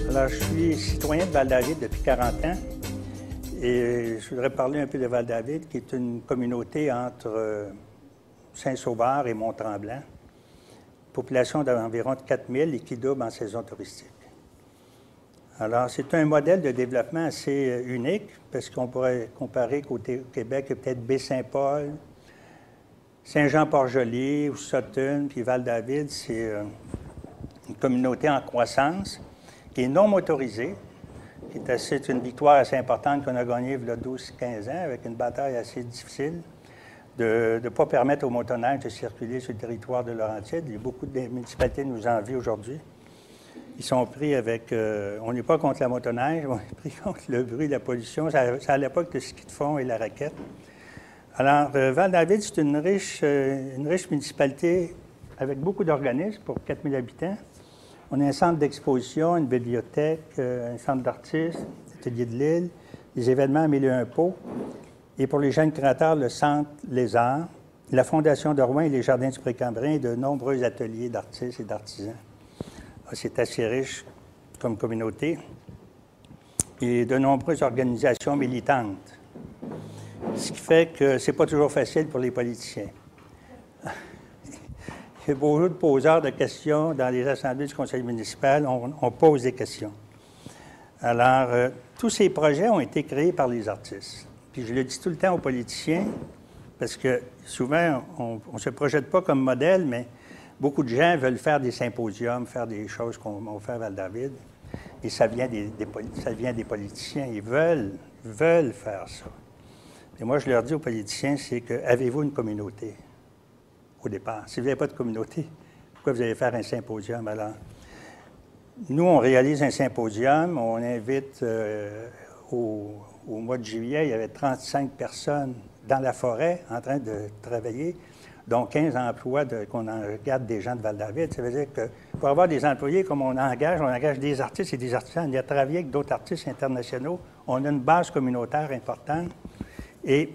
Alors, je suis citoyen de Val-David depuis 40 ans et je voudrais parler un peu de Val-David, qui est une communauté entre Saint-Sauveur et Mont-Tremblant, population d'environ 4 000 et qui double en saison touristique. Alors, c'est un modèle de développement assez unique, parce qu'on pourrait comparer côté Québec, peut-être Baie-Saint-Paul, Saint-Jean-Port-Joli ou Sutton, puis Val-David, c'est une communauté en croissance qui est non motorisée, qui est c'est une victoire assez importante qu'on a gagnée il y a 12-15 ans, avec une bataille assez difficile de ne pas permettre aux motoneiges de circuler sur le territoire de Laurentides. Il y a beaucoup de municipalités qui nous envient aujourd'hui. Ils sont pris avec... on n'est pas contre la motoneige, on est pris contre le bruit, la pollution. C'est à l'époque de ski de fond et la raquette. Alors, Val-David, c'est une riche municipalité avec beaucoup d'organismes pour 4 000 habitants. On a un centre d'exposition, une bibliothèque, un centre d'artistes, l'atelier de l'île, des événements à Mille et un pots. Et pour les jeunes créateurs, le centre Les Arts, la Fondation de Rouen et les Jardins du Précambrien et de nombreux ateliers d'artistes et d'artisans. C'est assez riche comme communauté. Et de nombreuses organisations militantes. Ce qui fait que ce n'est pas toujours facile pour les politiciens. Il y a beaucoup de poseurs de questions dans les assemblées du conseil municipal. On pose des questions. Alors, tous ces projets ont été créés par les artistes. Puis je le dis tout le temps aux politiciens, parce que souvent, on ne se projette pas comme modèle, mais beaucoup de gens veulent faire des symposiums, faire des choses qu'on fait à Val-David. Et ça vient des politiciens. Ils veulent faire ça. Et moi, je leur dis aux politiciens, c'est que avez-vous une communauté au départ? Si vous n'avez pas de communauté, pourquoi vous allez faire un symposium alors? Nous, on réalise un symposium, on invite au mois de juillet, il y avait 35 personnes dans la forêt en train de travailler, dont 15 emplois qu'on engage des gens de Val-David. Ça veut dire que pour avoir des employés comme on engage des artistes et des artisans. On a travaillé avec d'autres artistes internationaux. On a une base communautaire importante. Et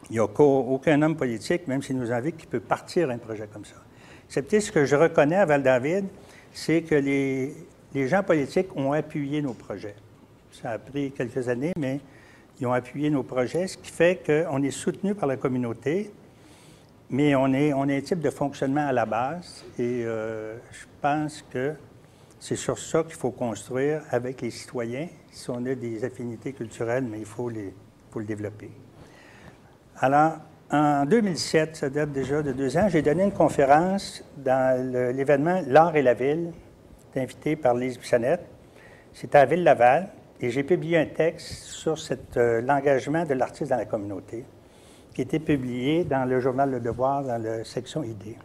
il n'y a aucun homme politique, même s'il nous invite, qui peut partir un projet comme ça. Excepté ce que je reconnais à Val-David, c'est que les gens politiques ont appuyé nos projets. Ça a pris quelques années, mais ils ont appuyé nos projets, ce qui fait qu'on est soutenu par la communauté, mais on a un type de fonctionnement à la base. Et je pense que c'est sur ça qu'il faut construire avec les citoyens. Si on a des affinités culturelles, mais il faut le développer. Alors, en 2007, ça date déjà de 2 ans, j'ai donné une conférence dans l'événement L'Art et la Ville, invité par Lise Bissonnette. C'était à Ville-Laval, et j'ai publié un texte sur l'engagement de l'artiste dans la communauté, qui a été publié dans le journal Le Devoir, dans la section idées.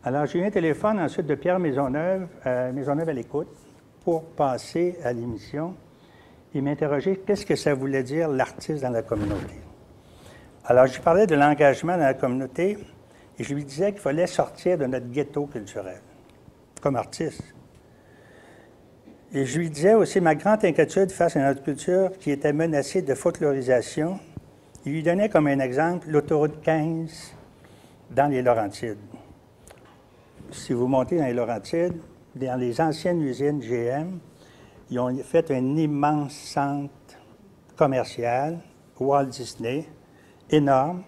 Alors, j'ai eu un téléphone ensuite de Pierre Maisonneuve à l'écoute, pour passer à l'émission. Il m'interrogeait qu'est-ce que ça voulait dire l'artiste dans la communauté. Alors, je lui parlais de l'engagement dans la communauté et je lui disais qu'il fallait sortir de notre ghetto culturel, comme artiste. Et je lui disais aussi ma grande inquiétude face à notre culture qui était menacée de folklorisation. Il lui donnait comme un exemple l'autoroute 15 dans les Laurentides. Si vous montez dans les Laurentides, dans les anciennes usines GM, ils ont fait un immense centre commercial, Walt Disney, énorme.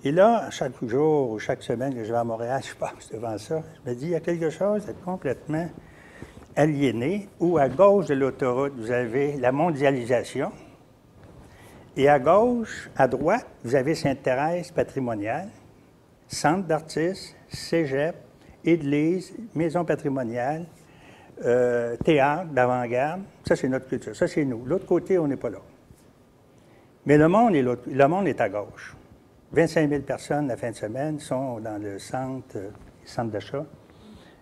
Et là, chaque jour ou chaque semaine que je vais à Montréal, je passe devant ça, je me dis, il y a quelque chose de complètement aliéné, où à gauche de l'autoroute, vous avez la mondialisation, et à gauche, à droite, vous avez Sainte-Thérèse patrimoniale, centre d'artistes, cégep, église, maison patrimoniale, théâtre d'avant-garde. Ça, c'est notre culture. Ça, c'est nous. L'autre côté, on n'est pas là. Mais le monde est à gauche. 25 000 personnes la fin de semaine sont dans le centre d'achat.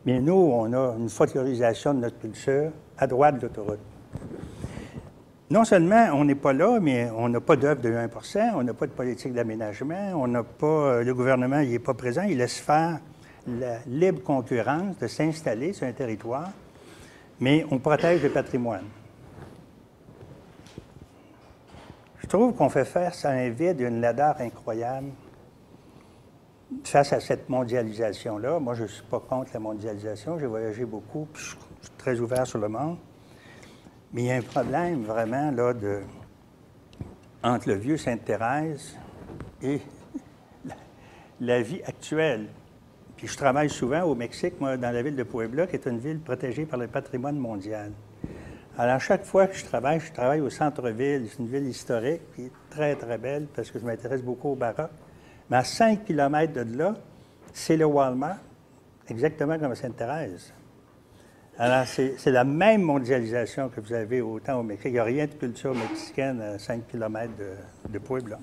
Mais nous, on a une folklorisation de notre culture à droite de l'autoroute. Non seulement on n'est pas là, mais on n'a pas d'œuvre de 1 %, on n'a pas de politique d'aménagement, on n'a pas, le gouvernement n'est pas présent, il laisse faire la libre concurrence de s'installer sur un territoire, mais on protège le patrimoine. Je trouve qu'on fait face à un vide, une laideur incroyable face à cette mondialisation-là. Moi, je ne suis pas contre la mondialisation. J'ai voyagé beaucoup, puis suis très ouvert sur le monde. Mais il y a un problème vraiment là, entre le vieux Sainte-Thérèse et la vie actuelle. Puis je travaille souvent au Mexique, moi, dans la ville de Puebla, qui est une ville protégée par le patrimoine mondial. Alors, chaque fois que je travaille au centre-ville. C'est une ville historique, puis très, très belle, parce que je m'intéresse beaucoup au baroque. Mais à 5 km de là, c'est le Walmart, exactement comme à Sainte-Thérèse. Alors, c'est la même mondialisation que vous avez autant au Mexique. Il n'y a rien de culture mexicaine à 5 km de Puebla.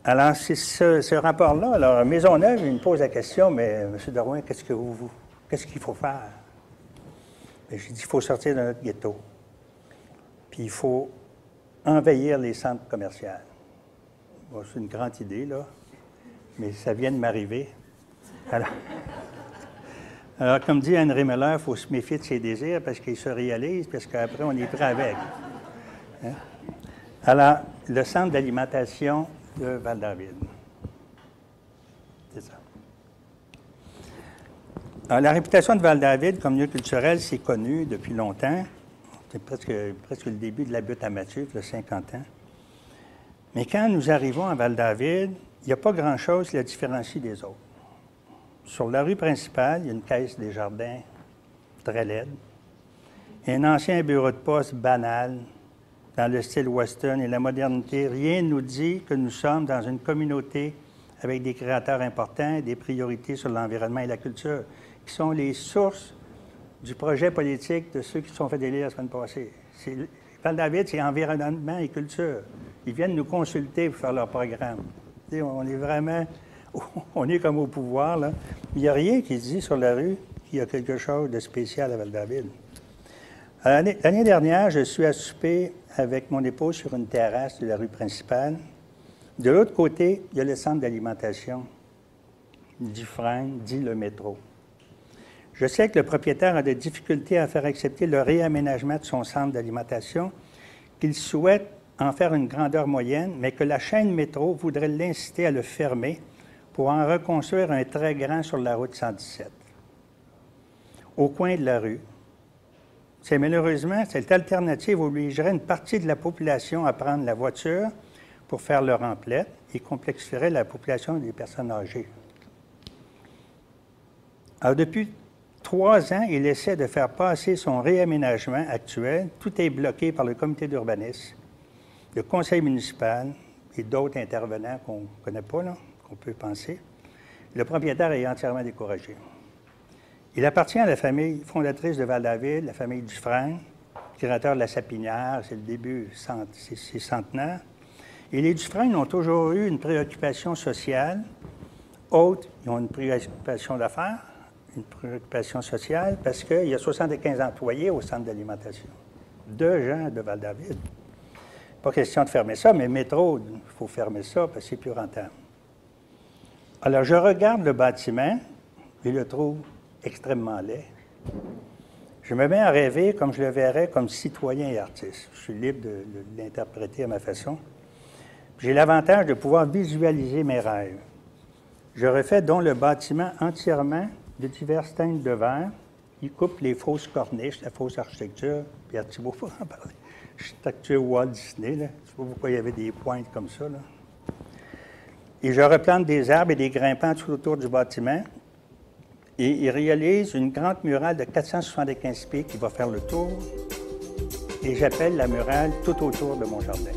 Alors, c'est ce rapport-là. Alors, Maisonneuve, il me pose la question, mais M. Drouin, qu'est-ce qu'il faut faire? J'ai dit, il faut sortir de notre ghetto. Puis il faut envahir les centres commerciaux. Bon, c'est une grande idée, là, mais ça vient de m'arriver. Alors, comme dit Henry Miller, il faut se méfier de ses désirs parce qu'ils se réalisent, parce qu'après, on est prêt avec. Hein? Alors, le centre d'alimentation de Val-David. C'est ça. Alors, la réputation de Val-David comme lieu culturel, c'est connu depuis longtemps. C'est presque le début de la butte à Mathieu, il y a 50 ans. Mais quand nous arrivons à Val-David, il n'y a pas grand-chose qui la différencie des autres. Sur la rue principale, il y a une caisse des jardins très laide. Il y a un ancien bureau de poste banal, dans le style western et la modernité. Rien ne nous dit que nous sommes dans une communauté avec des créateurs importants et des priorités sur l'environnement et la culture, qui sont les sources du projet politique de ceux qui se sont fait élire la semaine passée. Val-David, c'est environnement et culture. Ils viennent nous consulter pour faire leur programme. On est vraiment... On est comme au pouvoir, là. Il n'y a rien qui se dit sur la rue qu'il y a quelque chose de spécial à Val-David. L'année dernière, je suis à souper avec mon épouse sur une terrasse de la rue principale. De l'autre côté, il y a le centre d'alimentation, Dufresne, dit le métro. Je sais que le propriétaire a des difficultés à faire accepter le réaménagement de son centre d'alimentation, qu'il souhaite en faire une grandeur moyenne, mais que la chaîne métro voudrait l'inciter à le fermer pour en reconstruire un très grand sur la route 117, au coin de la rue. Malheureusement, cette alternative obligerait une partie de la population à prendre la voiture pour faire leur emplette et complexifierait la population des personnes âgées. Alors, depuis 3 ans, il essaie de faire passer son réaménagement actuel. Tout est bloqué par le comité d'urbanisme, le conseil municipal et d'autres intervenants qu'on ne connaît pas, là, qu'on peut penser. Le propriétaire est entièrement découragé. Il appartient à la famille fondatrice de Val-David, la famille Dufresne, créateur de la Sapinière, c'est le début, c'est centenaire. Et les Dufresne ont toujours eu une préoccupation sociale. Autres, ils ont une préoccupation d'affaires, une préoccupation sociale, parce qu'il y a 75 employés au centre d'alimentation. 2 gens de Val-David. Pas question de fermer ça, mais métro, il faut fermer ça parce que c'est plus rentable. Alors, je regarde le bâtiment et le trouve extrêmement laid. Je me mets à rêver comme je le verrais comme citoyen et artiste. Je suis libre de l'interpréter à ma façon. J'ai l'avantage de pouvoir visualiser mes rêves. Je refais donc le bâtiment entièrement de diverses teintes de verre qui coupent les fausses corniches, la fausse architecture. Pierre Thibault pour en parler. Architecture Walt Disney, là. Je ne sais pas pourquoi il y avait des pointes comme ça, là. Et je replante des arbres et des grimpants tout autour du bâtiment. Et il réalise une grande murale de 475 pieds qui va faire le tour. Et j'appelle la murale tout autour de mon jardin.